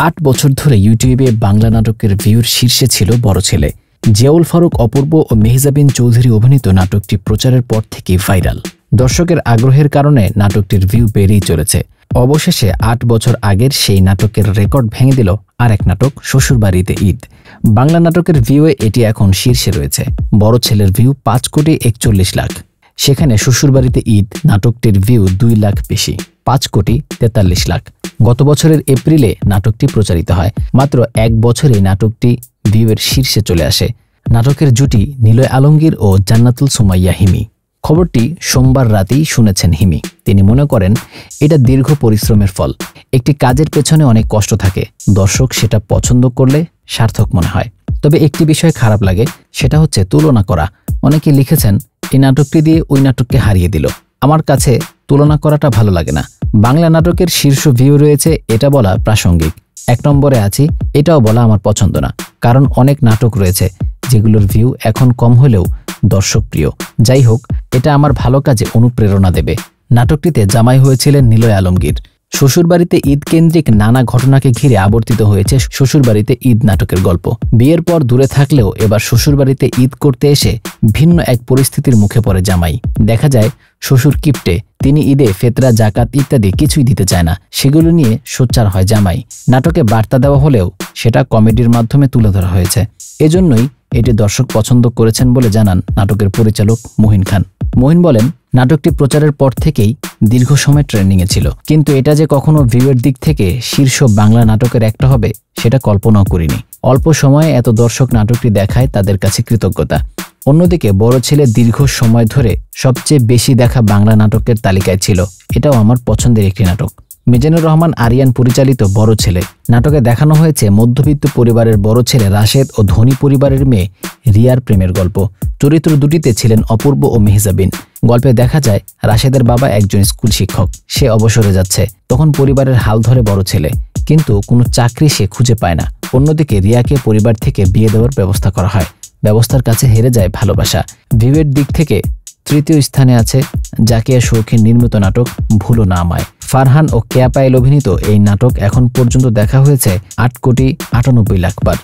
8 বছর ধরে ইউটিউবে বাংলা নাটকের ভিউর শীর্ষে ছিল বড় ছেলে। জিয়াউল ফারুক অপূর্ব ও মেহজাবিন চৌধুরী অভিনীত নাটকটি প্রচারের পর থেকেই ভাইরাল। দর্শকের আগ্রহের কারণে নাটকটির ভিউ বেড়েই চলেছে। অবশেষে 8 বছর আগের সেই নাটকের রেকর্ড ভেঙে দিল আরেক নাটক শ্বশুরবাড়িতে ঈদ। বাংলা নাটকের ভিউয়ে এটি এখন শীর্ষে রয়েছে। বড় ছেলের ভিউ 5,41,00,000। সেখানে শ্বশুরবাড়িতে ঈদ নাটকটির ভিউ 2 লাখ বেশি, 5,43,00,000। গত বছরের এপ্রিলে নাটকটি প্রচারিত হয়। মাত্র 1 বছরে নাটকটি ভিউয়ের শীর্ষে চলে আসে। নাটকের জুটি নিলয় আলমগীর ও জান্নাতুল সুমাইয়া হিমি। খবরটি সোমবার রাতেই শুনেছেন হিমি। তিনি মনে করেন এটা দীর্ঘ পরিশ্রমের ফল। একটি কাজের পেছনে অনেক কষ্ট থাকে, দর্শক সেটা পছন্দ করলে সার্থক মনে হয়। তবে একটি বিষয় খারাপ লাগে, সেটা হচ্ছে তুলনা করা। অনেকে লিখেছেন এই নাটকটি দিয়ে ওই নাটককে হারিয়ে দিল। আমার কাছে তুলনা করাটা ভালো লাগে না। বাংলা নাটকের শীর্ষ ভিউ রয়েছে এটা বলা প্রাসঙ্গিক। 1 নম্বরে আছি এটাও বলা আমার পছন্দ না, কারণ অনেক নাটক রয়েছে যেগুলোর ভিউ এখন কম হলেও দর্শক প্রিয়। যাই হোক, এটা আমার ভালো কাজে অনুপ্রেরণা দেবে। নাটকটিতে জামাই হয়েছিলেন নিলয় আলমগীর। শ্বশুরবাড়িতে ঈদ কেন্দ্রিক নানা ঘটনাকে ঘিরে আবর্তিত হয়েছে শ্বশুরবাড়িতে ঈদ নাটকের গল্প। বিয়ের পর দূরে থাকলেও এবার শ্বশুরবাড়িতে ঈদ করতে এসে ভিন্ন এক পরিস্থিতির মুখে পড়ে জামাই। দেখা যায় শ্বশুর কিপ্টে, তিনি ঈদে ফেতরা, জাকাত ইত্যাদি কিছুই দিতে চায় না। সেগুলো নিয়ে সোচ্চার হয় জামাই। নাটকে বার্তা দেওয়া হলেও সেটা কমেডির মাধ্যমে তুলে ধরা হয়েছে। এজন্যই এটি দর্শক পছন্দ করেছেন বলে জানান নাটকের পরিচালক মহিন খান। মহিন বলেন, নাটকটি প্রচারের পর থেকেই দীর্ঘ সময় ট্রেন্ডিংয়ে ছিল, কিন্তু এটা যে কখনো ভিউয়ের দিক থেকে শীর্ষ বাংলা নাটকের একটা হবে সেটা কল্পনাও করিনি। অল্প সময়ে এত দর্শক নাটকটি দেখায় তাদের কাছে কৃতজ্ঞতা। অন্যদিকে বড় ছেলে দীর্ঘ সময় ধরে সবচেয়ে বেশি দেখা বাংলা নাটকের তালিকায় ছিল। এটাও আমার পছন্দের একটি নাটক। মিজানুর রহমান আরিয়ান পরিচালিত বড় ছেলে নাটকে দেখানো হয়েছে মধ্যবিত্ত পরিবারের বড় ছেলে রাশেদ ও ধনী পরিবারের মেয়ে রিয়ার প্রেমের গল্প। চরিত্র দুটিতে ছিলেন অপূর্ব ও মেহজাবিন। গল্পে দেখা যায় রাশেদের বাবা একজন স্কুল শিক্ষক, সে অবসরে যাচ্ছে। তখন পরিবারের হাল ধরে বড় ছেলে, কিন্তু কোনো চাকরি সে খুঁজে পায় না। অন্যদিকে রিয়াকে পরিবার থেকে বিয়ে দেওয়ার ব্যবস্থা করা হয়। ব্যবস্থার কাছে হেরে যায় ভালোবাসা। ভিউয়ের দিক থেকে তৃতীয় স্থানে আছে জাকিয়া শৌখিন নির্মিত নাটক ভুলো না আমায়। ফারহান ও কেয়া পায়েল অভিনীত এই নাটক এখন পর্যন্ত দেখা হয়েছে 8,98,00,000 বার।